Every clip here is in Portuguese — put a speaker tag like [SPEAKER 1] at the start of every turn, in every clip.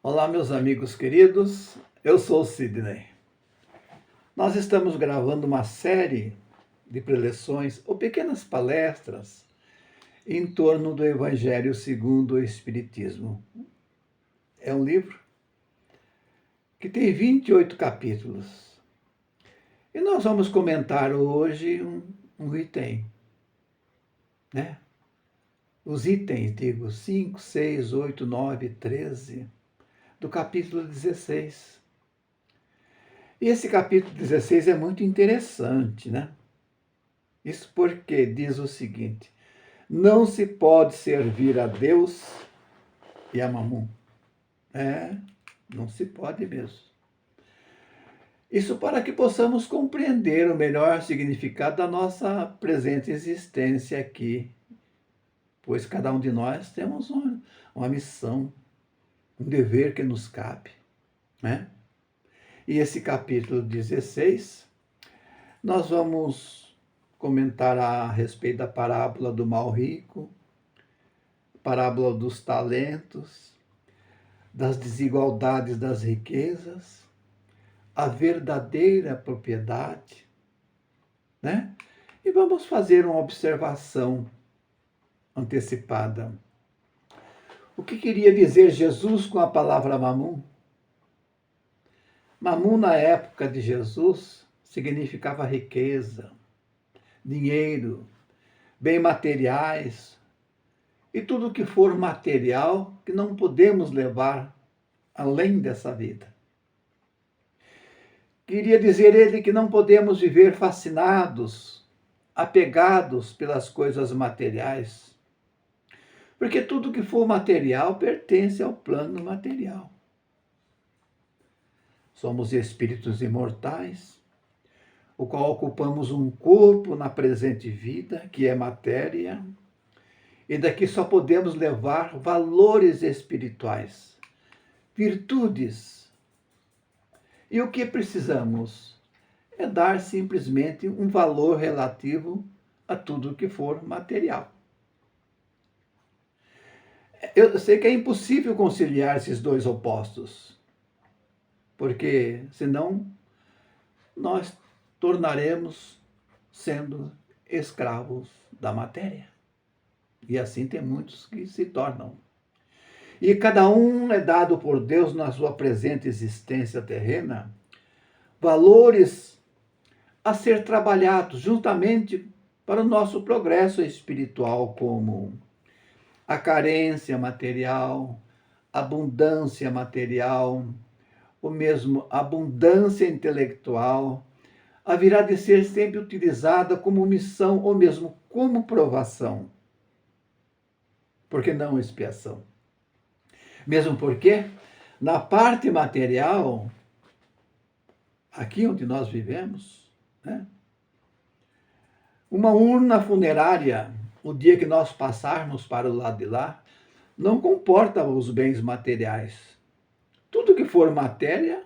[SPEAKER 1] Olá, meus amigos queridos, eu sou o Sidney. Nós estamos gravando uma série de preleções ou pequenas palestras em torno do Evangelho segundo o Espiritismo. É um livro que tem 28 capítulos. E nós vamos comentar hoje um item, né? Os itens, digo, 5, 6, 8, 9, 13, do capítulo 16. E esse capítulo 16 é muito interessante, né? Isso porque diz o seguinte: não se pode servir a Deus e a Mamon. Não se pode mesmo. Isso para que possamos compreender o melhor significado da nossa presente existência aqui, pois cada um de nós temos uma missão, um dever que nos cabe, né? E esse capítulo 16, nós vamos comentar a respeito da parábola do mal rico, parábola dos talentos, das desigualdades das riquezas, a verdadeira propriedade, né? E vamos fazer uma observação antecipada. O que queria dizer Jesus com a palavra mamon? Mamon, na época de Jesus, significava riqueza, dinheiro, bens materiais e tudo que for material que não podemos levar além dessa vida. Queria dizer ele que não podemos viver fascinados, apegados pelas coisas materiais, porque tudo que for material pertence ao plano material. Somos espíritos imortais, o qual ocupamos um corpo na presente vida, que é matéria, e daqui só podemos levar valores espirituais, virtudes. E o que precisamos é dar simplesmente um valor relativo a tudo que for material. Eu sei que é impossível conciliar esses dois opostos, porque senão nós tornaremos sendo escravos da matéria. E assim tem muitos que se tornam. E cada um é dado por Deus na sua presente existência terrena valores a ser trabalhados juntamente para o nosso progresso espiritual, como a carência material, abundância material, ou mesmo abundância intelectual, haverá de ser sempre utilizada como missão ou mesmo como provação. Por que não expiação? Mesmo porque, na parte material, aqui onde nós vivemos, né, uma urna funerária, o dia que nós passarmos para o lado de lá, não comporta os bens materiais. Tudo que for matéria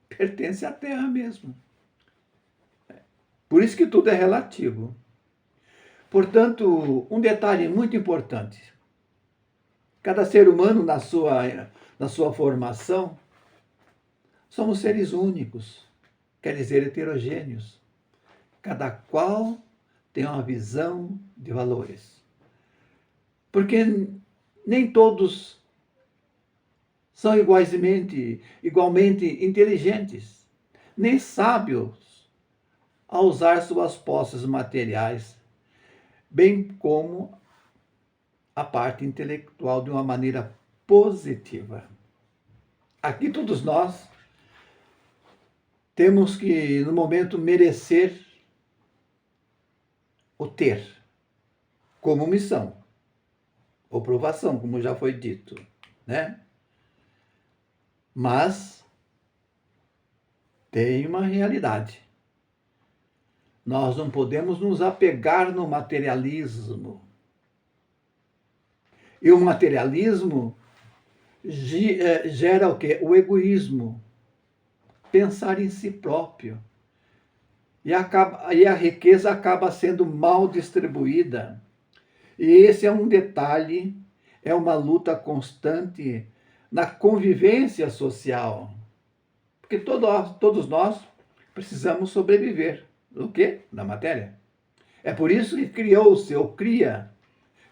[SPEAKER 1] pertence à terra mesmo. Por isso que tudo é relativo. Portanto, um detalhe muito importante. Cada ser humano, na sua formação, somos seres únicos, quer dizer, heterogêneos. Cada qual tem uma visão de valores. Porque nem todos são igualmente inteligentes, nem sábios a usar suas posses materiais, bem como a parte intelectual de uma maneira positiva. Aqui todos nós temos que, no momento, merecer o ter como missão, ou provação, como já foi dito, né? Mas tem uma realidade. Nós não podemos nos apegar no materialismo. E o materialismo gera o quê? O egoísmo. Pensar em si próprio. E a riqueza acaba sendo mal distribuída. E esse é um detalhe, é uma luta constante na convivência social. Porque todos nós precisamos sobreviver. Do quê? Da matéria. É por isso que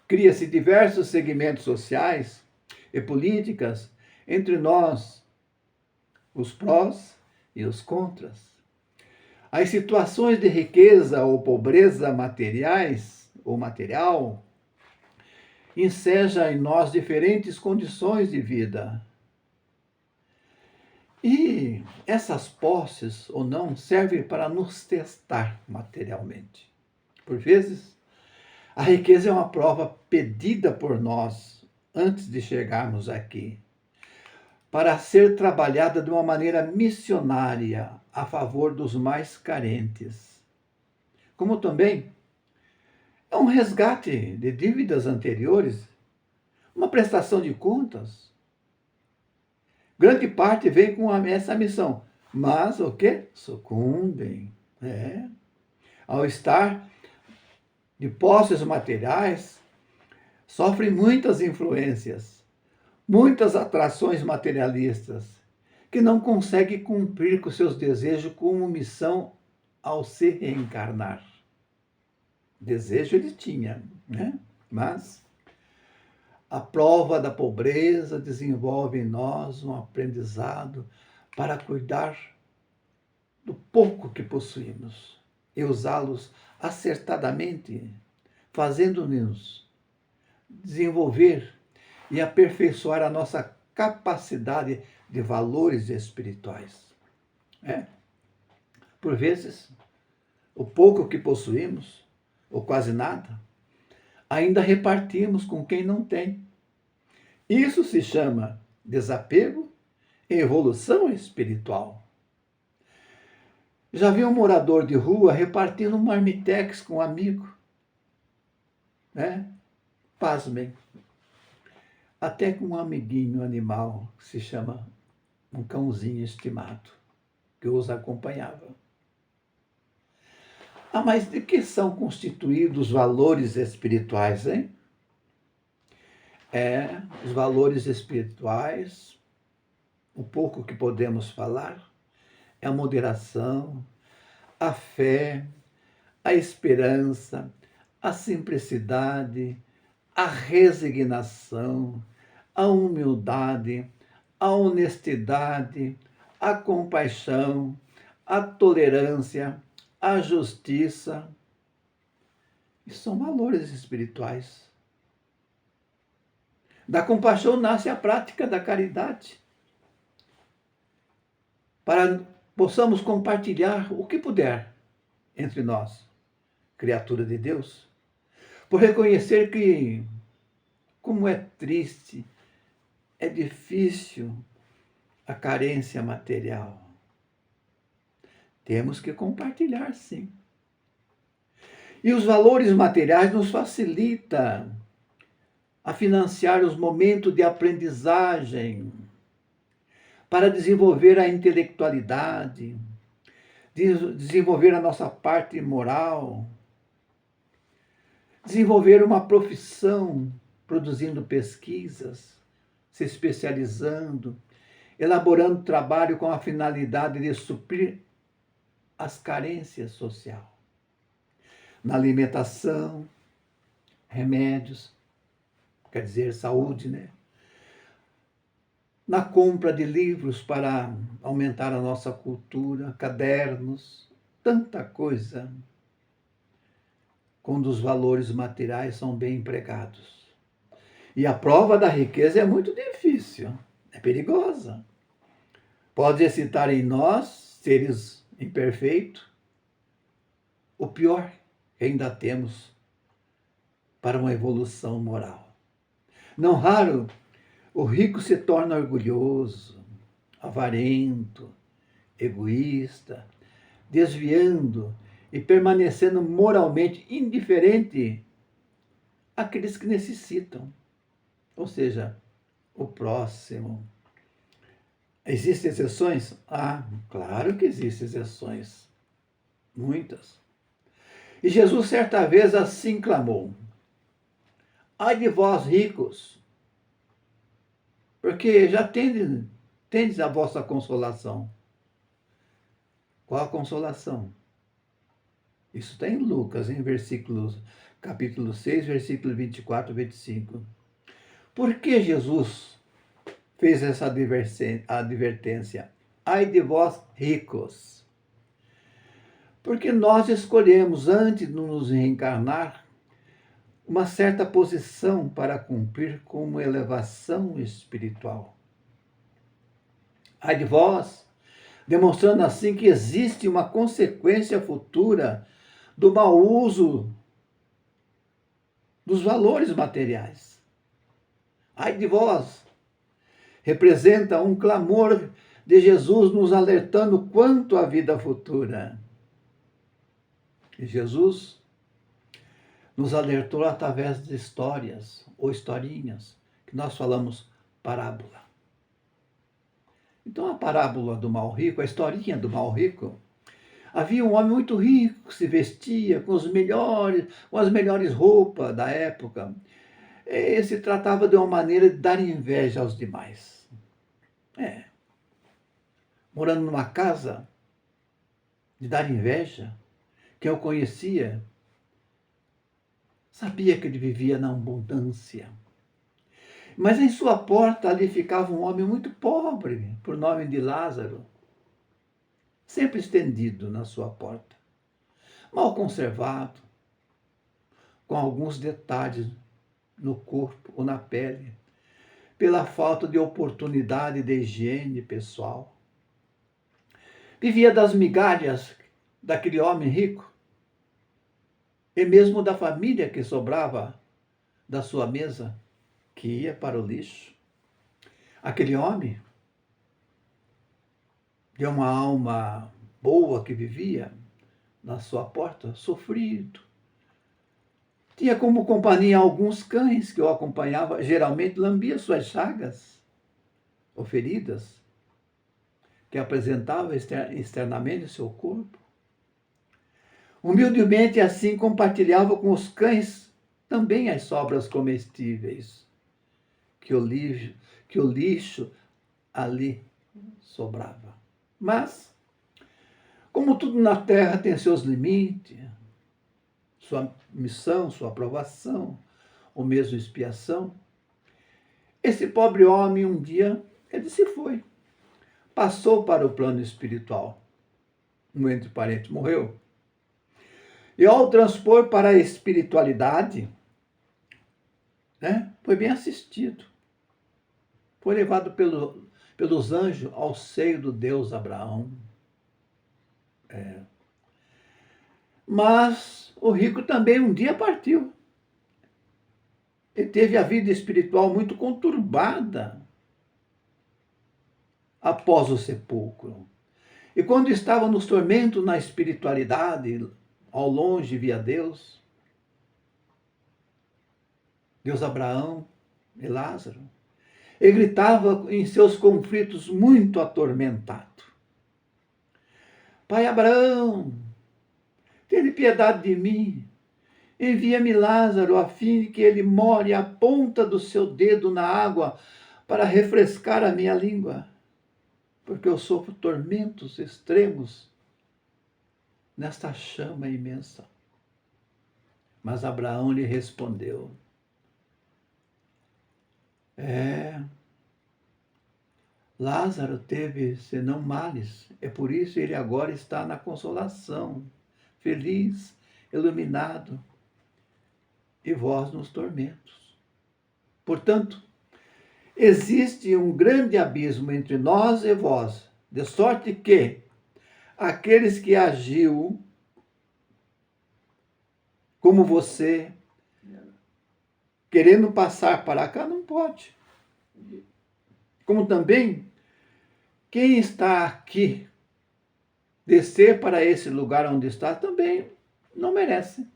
[SPEAKER 1] cria-se diversos segmentos sociais e políticas entre nós, os prós e os contras. As situações de riqueza ou pobreza materiais ou material enseja em nós diferentes condições de vida. E essas posses ou não servem para nos testar materialmente. Por vezes, a riqueza é uma prova pedida por nós antes de chegarmos aqui, para ser trabalhada de uma maneira missionária a favor dos mais carentes. Como também é um resgate de dívidas anteriores, uma prestação de contas. Grande parte vem com essa missão, mas o quê? Sucumbem. Ao estar de posses materiais, sofrem muitas influências, muitas atrações materialistas, que não conseguem cumprir com seus desejos como missão ao se reencarnar. Desejo ele tinha, né? Mas a prova da pobreza desenvolve em nós um aprendizado para cuidar do pouco que possuímos e usá-los acertadamente, fazendo-nos desenvolver e aperfeiçoar a nossa capacidade de valores espirituais. Por vezes, o pouco que possuímos, ou quase nada, ainda repartimos com quem não tem. Isso se chama desapego e evolução espiritual. Já vi um morador de rua repartindo um marmitex com um amigo. Pasmem. Até com um amiguinho animal que se chama um cãozinho estimado, que os acompanhava. Mas de que são constituídos os valores espirituais, hein? Os valores espirituais, o pouco que podemos falar, é a moderação, a fé, a esperança, a simplicidade, a resignação, a humildade, a honestidade, a compaixão, a tolerância, a justiça. Isso são valores espirituais. Da compaixão nasce a prática da caridade, para possamos compartilhar o que puder entre nós, criatura de Deus, por reconhecer que, como é triste, é difícil a carência material. Temos que compartilhar, sim. E os valores materiais nos facilitam a financiar os momentos de aprendizagem, para desenvolver a intelectualidade, desenvolver a nossa parte moral, desenvolver uma profissão, produzindo pesquisas, se especializando, elaborando trabalho com a finalidade de suprir as carências sociais. Na alimentação, remédios, quer dizer, saúde, né? Na compra de livros para aumentar a nossa cultura, cadernos, tanta coisa, quando os valores materiais são bem empregados. E a prova da riqueza é muito difícil, é perigosa. Pode excitar em nós, seres imperfeitos, o pior que ainda temos para uma evolução moral. Não raro, o rico se torna orgulhoso, avarento, egoísta, desviando e permanecendo moralmente indiferente àqueles que necessitam, ou seja, o próximo. Existem exceções? Claro que existem exceções, muitas. E Jesus certa vez assim clamou: ai de vós ricos, porque já tendes a vossa consolação. Qual a consolação? Isso está em Lucas, em capítulo 6, versículo 24 e 25. Por que Jesus fez essa advertência? Ai de vós, ricos! Porque nós escolhemos, antes de nos reencarnar, uma certa posição para cumprir como elevação espiritual. Ai de vós, demonstrando assim que existe uma consequência futura do mau uso dos valores materiais. Ai de vós, representa um clamor de Jesus nos alertando quanto à vida futura. E Jesus nos alertou através de histórias ou historinhas, que nós falamos parábola. Então a parábola do mal rico, a historinha do mal rico, havia um homem muito rico que se vestia com as melhores roupas da época. E se tratava de uma maneira de dar inveja aos demais. Morando numa casa de dar inveja, quem eu conhecia sabia que ele vivia na abundância. Mas em sua porta ali ficava um homem muito pobre, por nome de Lázaro, sempre estendido na sua porta, mal conservado, com alguns detalhes no corpo ou na pele, pela falta de oportunidade de higiene pessoal. Vivia das migalhas daquele homem rico, e mesmo da família que sobrava da sua mesa, que ia para o lixo. Aquele homem, de uma alma boa que vivia na sua porta, sofrido. Tinha como companhia alguns cães que o acompanhavam, geralmente lambia suas chagas ou feridas, que apresentava externamente o seu corpo. Humildemente assim compartilhava com os cães também as sobras comestíveis que o lixo ali sobrava. Mas, como tudo na terra tem seus limites, sua missão, sua aprovação, ou mesmo expiação, esse pobre homem um dia, ele se foi. Passou para o plano espiritual. No entre parênteses, morreu. E ao transpor para a espiritualidade, foi bem assistido. Foi levado pelos anjos ao seio do Deus Abraão. Mas o rico também um dia partiu. Ele teve a vida espiritual muito conturbada após o sepulcro. E quando estava nos tormentos na espiritualidade, ao longe via Deus Abraão e Lázaro, ele gritava em seus conflitos muito atormentado: Pai Abraão, tenha piedade de mim, envia-me Lázaro a fim de que ele molhe a ponta do seu dedo na água para refrescar a minha língua, porque eu sofro tormentos extremos nesta chama imensa. Mas Abraão lhe respondeu: Lázaro teve senão males, é por isso ele agora está na consolação, feliz, iluminado, e vós nos tormentos. Portanto, existe um grande abismo entre nós e vós, de sorte que aqueles que agiu como você, querendo passar para cá, não pode. Como também, quem está aqui, descer para esse lugar onde está, também não merece.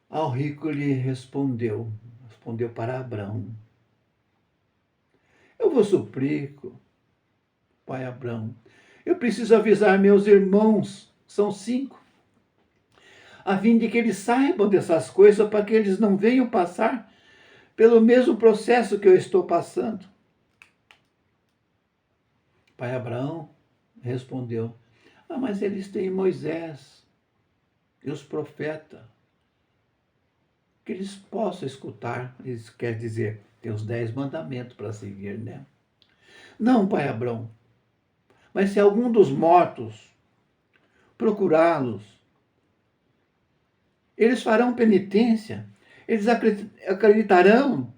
[SPEAKER 1] Ao rico lhe respondeu para Abraão: eu vos suplico, pai Abraão, eu preciso avisar meus irmãos, são 5, a fim de que eles saibam dessas coisas, para que eles não venham passar pelo mesmo processo que eu estou passando. Pai Abraão respondeu: mas eles têm Moisés e os profetas, que eles possam escutar. Isso quer dizer, tem os 10 mandamentos para seguir, né? Não, pai Abraão, mas se algum dos mortos procurá-los, eles farão penitência, eles acreditarão.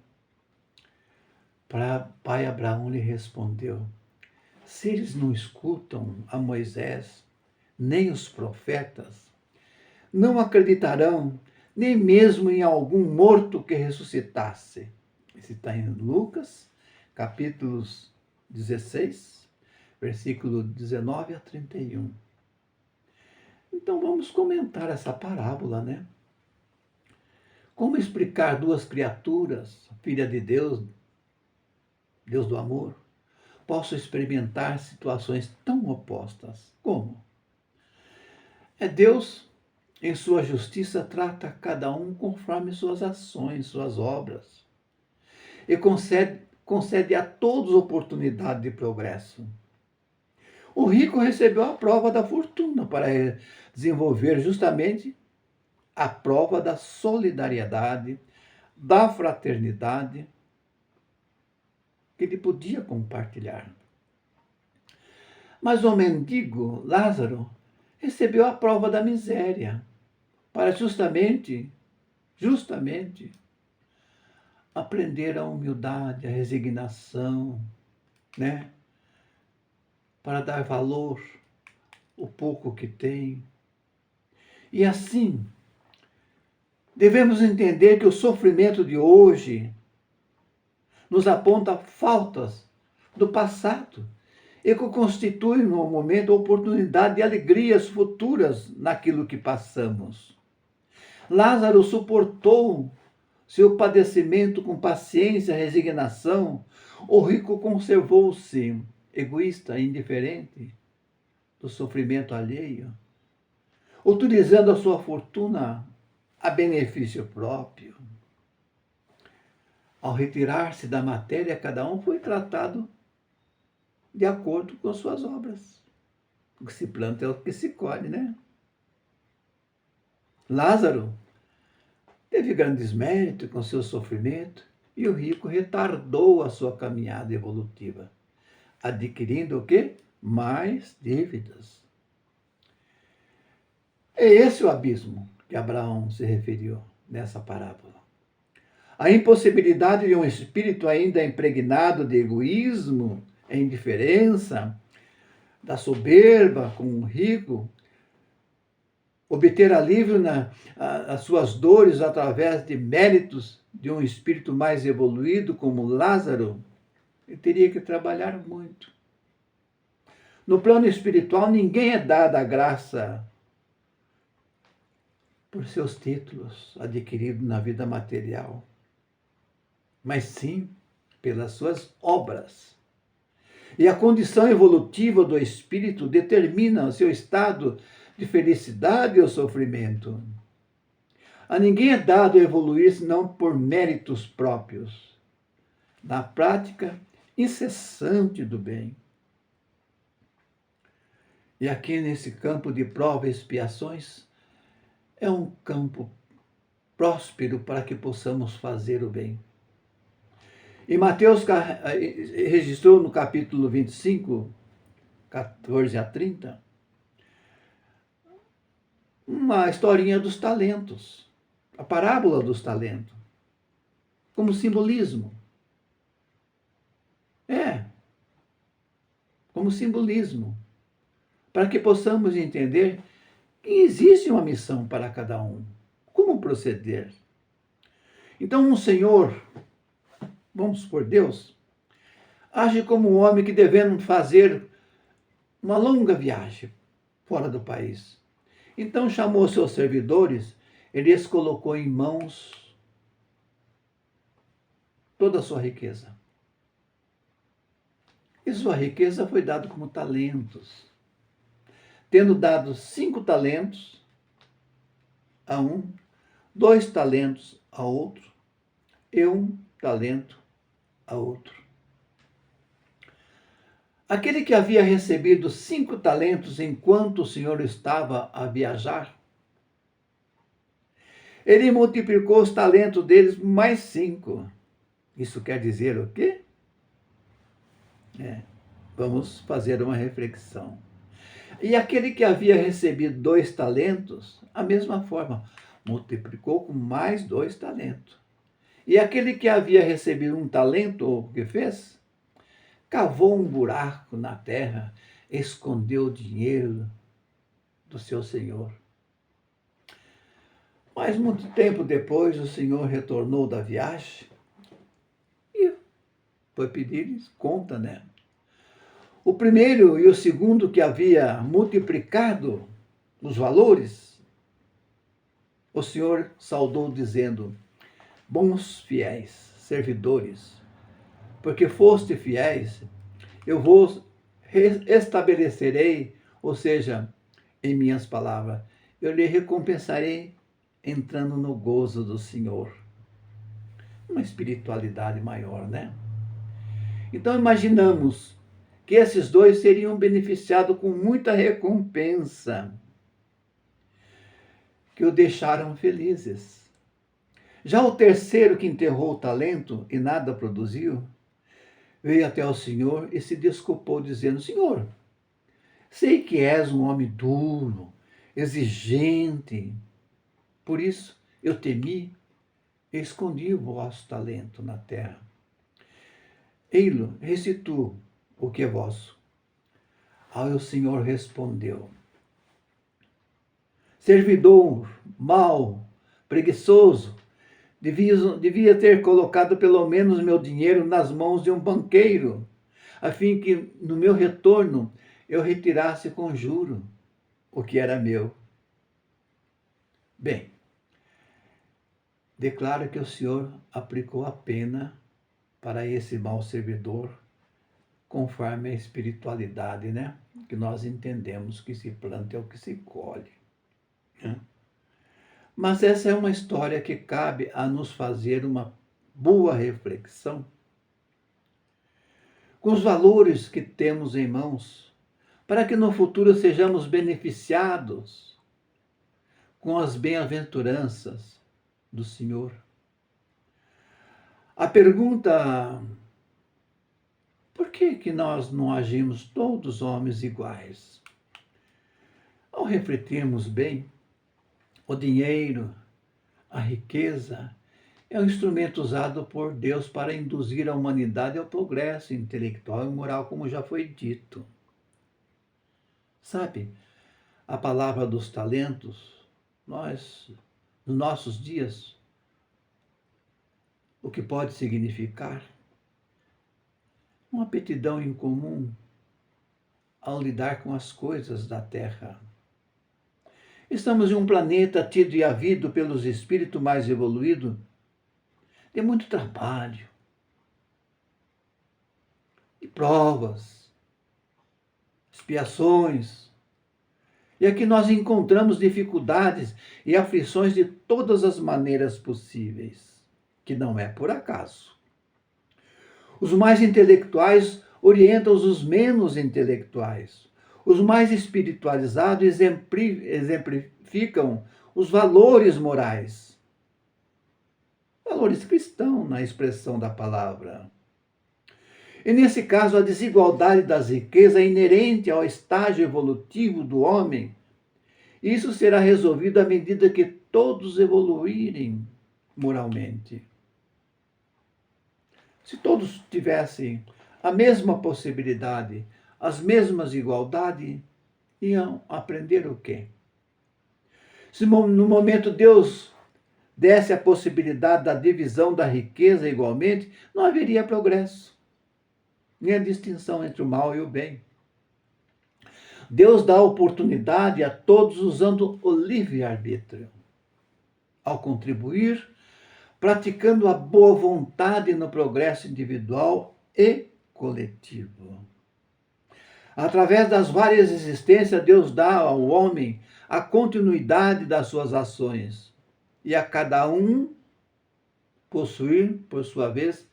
[SPEAKER 1] Pai Abraão lhe respondeu: se eles não escutam a Moisés, nem os profetas, não acreditarão nem mesmo em algum morto que ressuscitasse. Isso está em Lucas, capítulos 16, versículo 19 a 31. Então vamos comentar essa parábola, né? Como explicar duas criaturas, filha de Deus, Deus do amor, possam experimentar situações tão opostas? Como? Deus, em sua justiça, trata cada um conforme suas ações, suas obras, e concede a todos oportunidade de progresso. O rico recebeu a prova da fortuna para desenvolver justamente a prova da solidariedade, da fraternidade, que ele podia compartilhar. Mas o mendigo, Lázaro, recebeu a prova da miséria, para justamente aprender a humildade, a resignação, né? Para dar valor ao pouco que tem. E assim, devemos entender que o sofrimento de hoje nos aponta faltas do passado e que constitui no momento a oportunidade de alegrias futuras naquilo que passamos. Lázaro suportou seu padecimento com paciência e resignação. O rico conservou-se egoísta e indiferente do sofrimento alheio, utilizando a sua fortuna a benefício próprio. Ao retirar-se da matéria, cada um foi tratado de acordo com as suas obras. O que se planta é o que se colhe, né? Lázaro teve grandes méritos com seu sofrimento e o rico retardou a sua caminhada evolutiva, adquirindo o quê? Mais dívidas. É esse o abismo que Abraão se referiu nessa parábola. A impossibilidade de um espírito ainda impregnado de egoísmo, indiferença, da soberba com o rico, obter alívio nas suas dores através de méritos de um espírito mais evoluído como Lázaro, ele teria que trabalhar muito. No plano espiritual, ninguém é dado a graça por seus títulos adquiridos na vida material, mas sim pelas suas obras. E a condição evolutiva do espírito determina o seu estado de felicidade ou sofrimento. A ninguém é dado evoluir senão por méritos próprios, na prática incessante do bem. E aqui nesse campo de provas e expiações, é um campo próspero para que possamos fazer o bem. E Mateus registrou no capítulo 25, 14 a 30, uma historinha dos talentos, a parábola dos talentos, como simbolismo. Como simbolismo, para que possamos entender que existe uma missão para cada um, como proceder. Então, um senhor, vamos supor Deus, age como um homem que devendo fazer uma longa viagem fora do país. Então chamou seus servidores, ele os colocou em mãos toda a sua riqueza. E sua riqueza foi dada como talentos. Tendo dado 5 talentos a um, 2 talentos a outro, e 1 talento a outro. Aquele que havia recebido 5 talentos enquanto o Senhor estava a viajar, ele multiplicou os talentos deles mais 5. Isso quer dizer o quê? Vamos fazer uma reflexão. E aquele que havia recebido 2 talentos, a mesma forma, multiplicou com mais 2 talentos. E aquele que havia recebido 1 talento, o que fez? Cavou um buraco na terra, escondeu o dinheiro do seu senhor. Mas muito tempo depois, o senhor retornou da viagem e foi pedir conta, né? O primeiro e o segundo que havia multiplicado os valores, o Senhor saudou dizendo: bons fiéis, servidores, porque foste fiéis, eu vos estabelecerei, ou seja, em minhas palavras, eu lhe recompensarei entrando no gozo do Senhor. Uma espiritualidade maior, né? Então imaginamos que esses 2 seriam beneficiados com muita recompensa, que o deixaram felizes. Já o terceiro, que enterrou o talento e nada produziu, veio até o Senhor e se desculpou, dizendo: Senhor, sei que és um homem duro, exigente, por isso eu temi e escondi o vosso talento na terra. Ei-lo, restituo o que é vosso. Aí o Senhor respondeu: servidor mau, preguiçoso, devia ter colocado pelo menos meu dinheiro nas mãos de um banqueiro, a fim que no meu retorno eu retirasse com juro o que era meu. Bem, declaro que o Senhor aplicou a pena para esse mau servidor, conforme a espiritualidade, né? Que nós entendemos que se planta é o que se colhe. Né? Mas essa é uma história que cabe a nos fazer uma boa reflexão com os valores que temos em mãos, para que no futuro sejamos beneficiados com as bem-aventuranças do Senhor. A pergunta: por que nós não agimos todos homens iguais? Ao refletirmos bem, o dinheiro, a riqueza, é um instrumento usado por Deus para induzir a humanidade ao progresso intelectual e moral, como já foi dito. Sabe, a palavra dos talentos, nos nossos dias, o que pode significar? Uma aptidão incomum ao lidar com as coisas da terra. Estamos em um planeta tido e havido pelos espíritos mais evoluídos, de muito trabalho, de provas, expiações. E aqui nós encontramos dificuldades e aflições de todas as maneiras possíveis, que não é por acaso. Os mais intelectuais orientam os menos intelectuais. Os mais espiritualizados exemplificam os valores morais. Valores cristãos, na expressão da palavra. E nesse caso, a desigualdade das riquezas é inerente ao estágio evolutivo do homem. Isso será resolvido à medida que todos evoluírem moralmente. Se todos tivessem a mesma possibilidade, as mesmas igualdades, iam aprender o quê? Se no momento Deus desse a possibilidade da divisão da riqueza igualmente, não haveria progresso, nem a distinção entre o mal e o bem. Deus dá oportunidade a todos usando o livre-arbítrio. Ao contribuir, praticando a boa vontade no progresso individual e coletivo. Através das várias existências, Deus dá ao homem a continuidade das suas ações e a cada um possuir, por sua vez,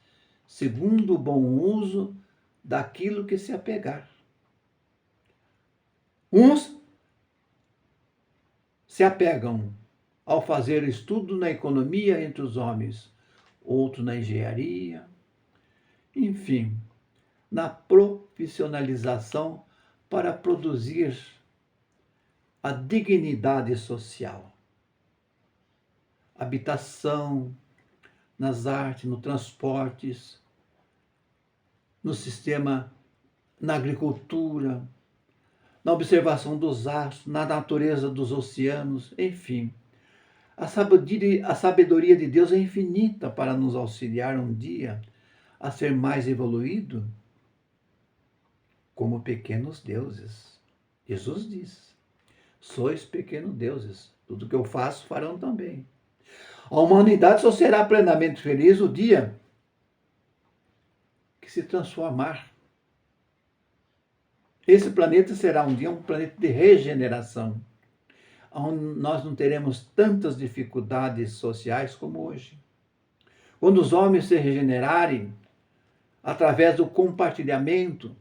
[SPEAKER 1] segundo o bom uso daquilo que se apegar. Uns se apegam ao fazer estudo na economia entre os homens, outros na engenharia, enfim, na profissionalização para produzir a dignidade social. Habitação, nas artes, nos transportes, no sistema, na agricultura, na observação dos astros, na natureza dos oceanos, enfim. A sabedoria de Deus é infinita para nos auxiliar um dia a ser mais evoluído como pequenos deuses. Jesus diz: sois pequenos deuses, tudo que eu faço farão também. A humanidade só será plenamente feliz o dia que se transformar. Esse planeta será um dia um planeta de regeneração, onde nós não teremos tantas dificuldades sociais como hoje. Quando os homens se regenerarem, através do compartilhamento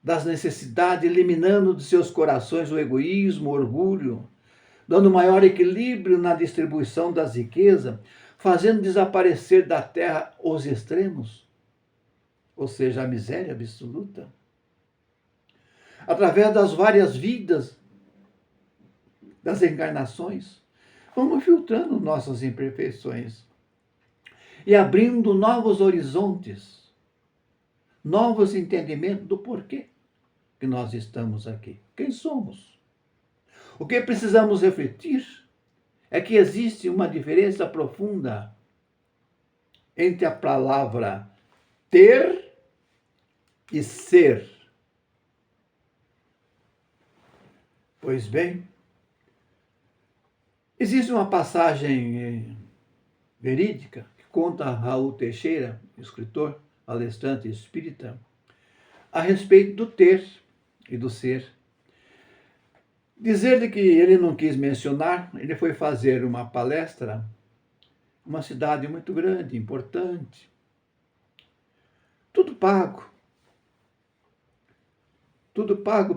[SPEAKER 1] das necessidades, eliminando de seus corações o egoísmo, o orgulho, dando maior equilíbrio na distribuição das riquezas, fazendo desaparecer da terra os extremos, ou seja, a miséria absoluta. Através das várias vidas, das encarnações, vamos filtrando nossas imperfeições e abrindo novos horizontes, novos entendimentos do porquê que nós estamos aqui, quem somos. O que precisamos refletir é que existe uma diferença profunda entre a palavra ter e ser. Pois bem, existe uma passagem verídica que conta Raul Teixeira, escritor, palestrante espírita, a respeito do ter e do ser. Dizer que ele não quis mencionar, ele foi fazer uma palestra, uma cidade muito grande, importante, tudo pago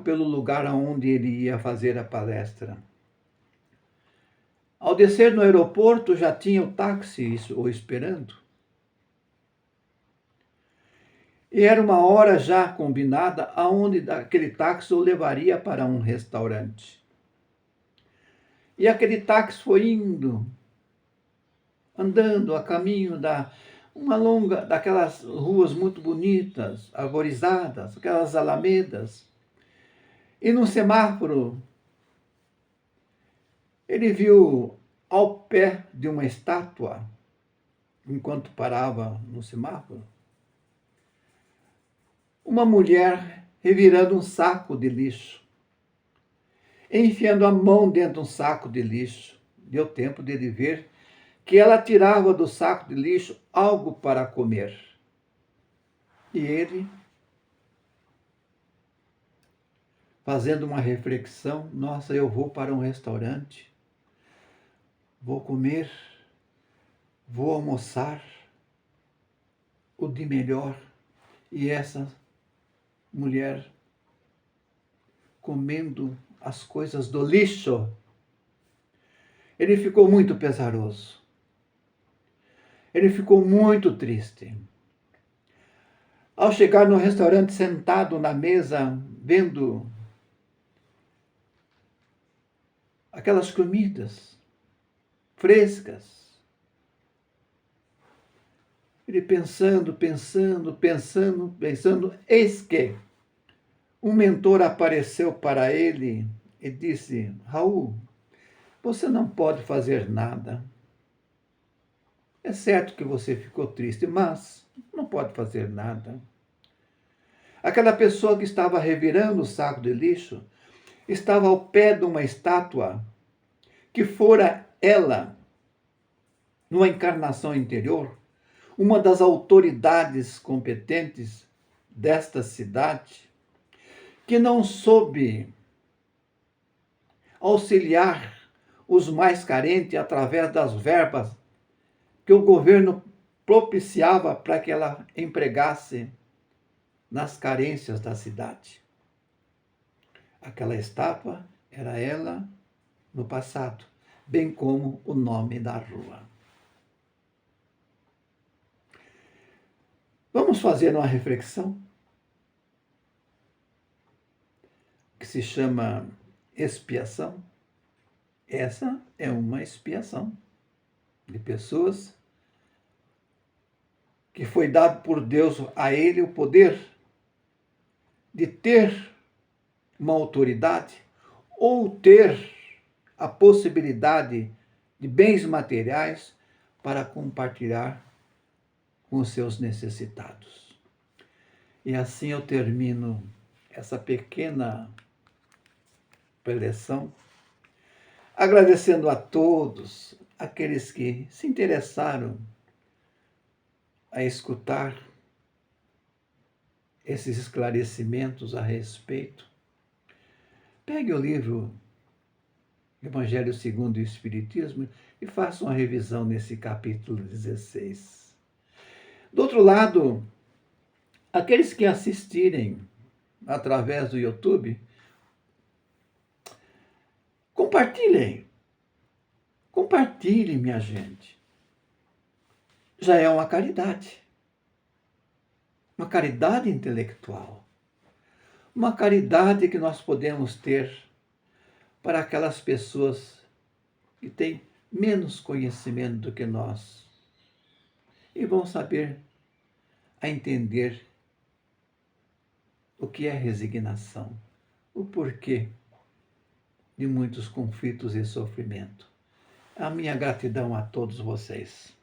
[SPEAKER 1] pelo lugar aonde ele ia fazer a palestra. Ao descer no aeroporto, já tinha o táxi o esperando. E era uma hora já combinada aonde aquele táxi o levaria para um restaurante. E aquele táxi foi indo, andando a caminho daquelas ruas muito bonitas, arborizadas, aquelas alamedas. E no semáforo, ele viu ao pé de uma estátua, enquanto parava no semáforo, uma mulher revirando um saco de lixo, enfiando a mão dentro de um saco de lixo. Deu tempo dele ver que ela tirava do saco de lixo algo para comer. E ele, fazendo uma reflexão, nossa, eu vou para um restaurante, vou comer, vou almoçar o de melhor. E essa mulher comendo as coisas do lixo. Ele ficou muito pesaroso. Ele ficou muito triste. Ao chegar no restaurante, sentado na mesa, vendo aquelas comidas frescas, ele pensando, eis que um mentor apareceu para ele e disse: Raul, você não pode fazer nada. É certo que você ficou triste, mas não pode fazer nada. Aquela pessoa que estava revirando o saco de lixo estava ao pé de uma estátua que fora ela, numa encarnação interior, uma das autoridades competentes desta cidade, que não soube auxiliar os mais carentes através das verbas que o governo propiciava para que ela empregasse nas carências da cidade. Aquela estátua era ela no passado, bem como o nome da rua. Vamos fazer uma reflexão que se chama expiação. Essa é uma expiação de pessoas que foi dado por Deus a ele o poder de ter uma autoridade ou ter a possibilidade de bens materiais para compartilhar com os seus necessitados. E assim eu termino essa pequena preleção, agradecendo a todos aqueles que se interessaram a escutar esses esclarecimentos a respeito. Pegue o livro Evangelho segundo o Espiritismo e faça uma revisão nesse capítulo 16. Do outro lado, aqueles que assistirem através do YouTube, compartilhem. Compartilhem, minha gente. Já é uma caridade. Uma caridade intelectual. Uma caridade que nós podemos ter para aquelas pessoas que têm menos conhecimento do que nós e vão saber a entender o que é resignação, o porquê de muitos conflitos e sofrimento. A minha gratidão a todos vocês.